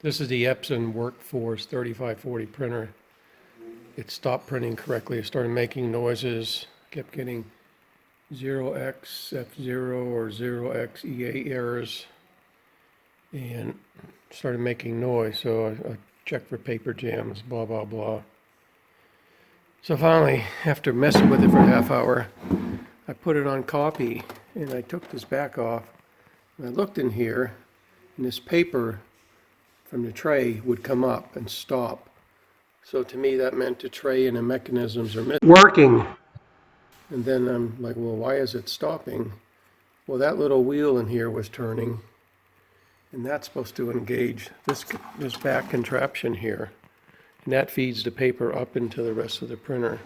This is the EPSON Workforce 3540 printer. It stopped printing correctly. It started making noises, kept getting 0xF0 or 0xEA errors, and started making noise. So I checked for paper jams, blah, blah, blah. So finally, after messing with it for a half hour, I put it on copy, and I took this back off, and I looked in here, and this paper from the tray would come up and stop. So to me, that meant the tray and the mechanisms are working. And then I'm like, well, why is it stopping? Well, that little wheel in here was turning, and that's supposed to engage this back contraption here. And that feeds the paper up into the rest of the printer.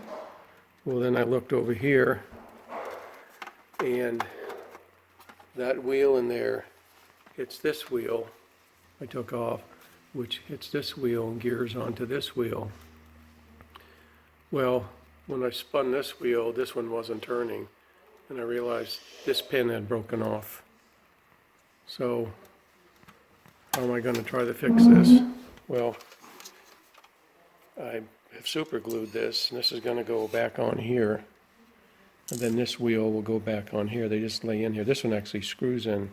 Well, then I looked over here, and that wheel in there hits this wheel I took off, which hits this wheel and gears onto this wheel. Well, when I spun this wheel, this one wasn't turning, and I realized this pin had broken off. So how am I going to try to fix this? Well, I have super glued this, and this is going to go back on here, and then this wheel will go back on here. They just lay in here. This one actually screws in,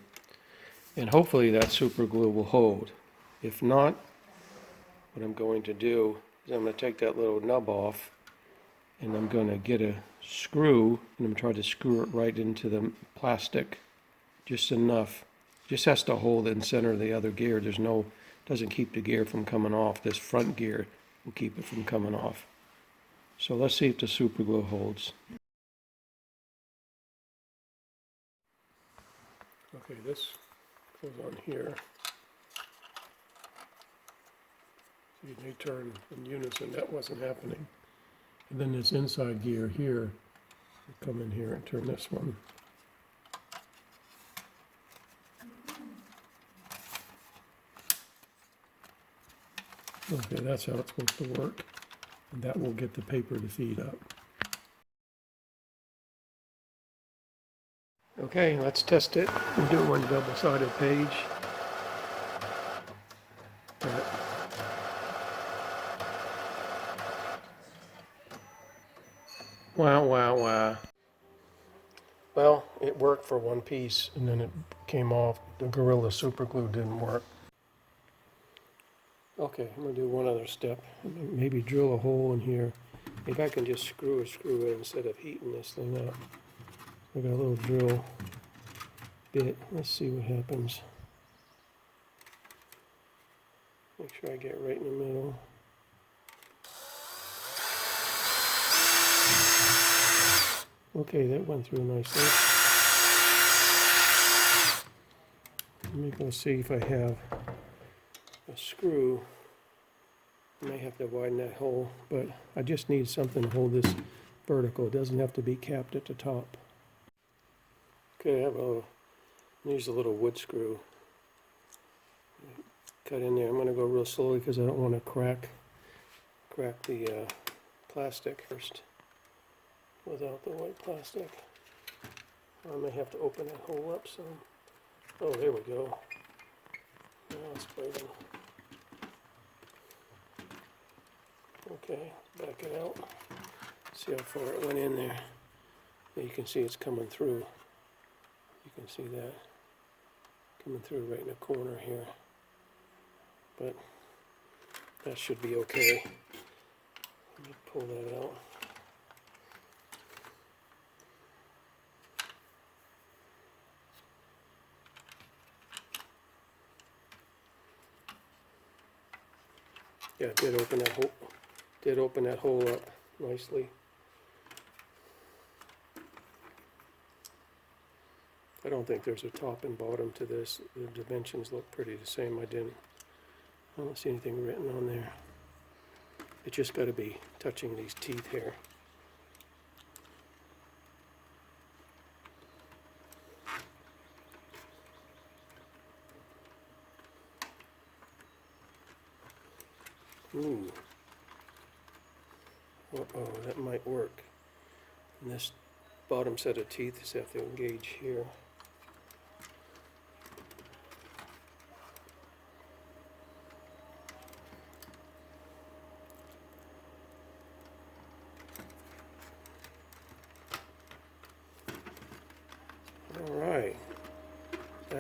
and hopefully that super glue will hold. If not, what I'm going to do is I'm going to take that little nub off, and I'm going to get a screw, and I'm trying to screw it right into the plastic, just enough. Just has to hold it and center the other gear. Doesn't keep the gear from coming off. This front gear will keep it from coming off. So let's see if the super glue holds. Okay, this goes on here. See, they turn in unison. That wasn't happening. And then this inside gear here will come in here and turn this one. Okay, that's how it's supposed to work. And that will get the paper to feed up. Okay, let's test it. We'll do one double-sided page. Wow, wow, wow. Well, it worked for one piece, and then it came off. The Gorilla Super Glue didn't work. Okay, I'm going to do one other step. Maybe drill a hole in here. Maybe I can just screw it instead of heating this thing up. I got a little drill bit. Let's see what happens. Make sure I get right in the middle. Okay, that went through nicely. Let me go see if I have a screw. I may have to widen that hole, but I just need something to hold this vertical. It doesn't have to be capped at the top. Okay, use a little wood screw. Cut in there. I'm going to go real slowly because I don't want to crack the plastic first without the white plastic. I may have to open that hole up some. Oh, there we go. Now it's biting. Okay, back it out. See how far it went in there. You can see it's coming through. You can see that coming through right in the corner here. But that should be okay. Let me pull that out. Yeah, it did open that hole up nicely. I don't think there's a top and bottom to this. The dimensions look pretty the same. I don't see anything written on there. It's just got to be touching these teeth here. Ooh. Uh-oh, that might work. And this bottom set of teeth is have to engage here.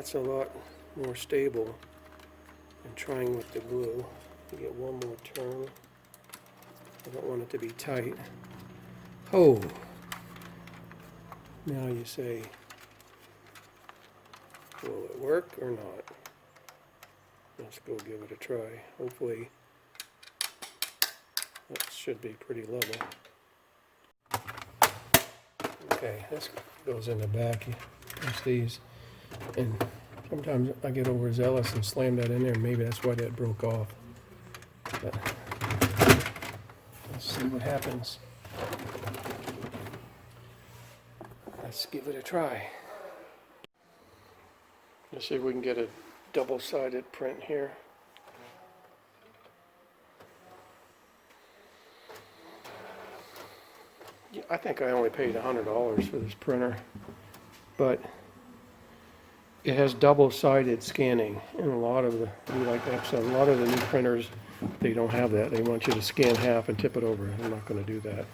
that's a lot more stable than trying with the glue. You get one more turn. I don't want it to be tight. Oh! Now you say, will it work or not? Let's go give it a try. Hopefully that should be pretty level. Okay, this goes in the back. You push these, and sometimes I get overzealous and slam that in there, and maybe that's why that broke off. But let's see what happens. Let's give it a try. Let's see if we can get a double-sided print here. Yeah, I think I only paid $100 for this printer, but it has double-sided scanning, and a lot of the, like EPSON, a lot of the new printers, they don't have that. They want you to scan half and tip it over. I'm not going to do that.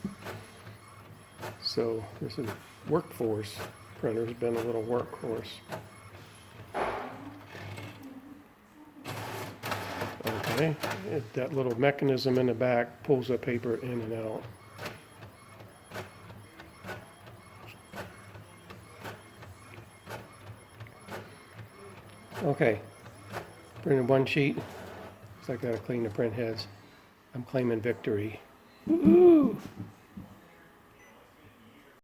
So this is Workforce printer's been a little workhorse. Okay, that little mechanism in the back pulls the paper in and out. Okay, printed one sheet. So I gotta clean the print heads. I'm claiming victory. Woo-hoo!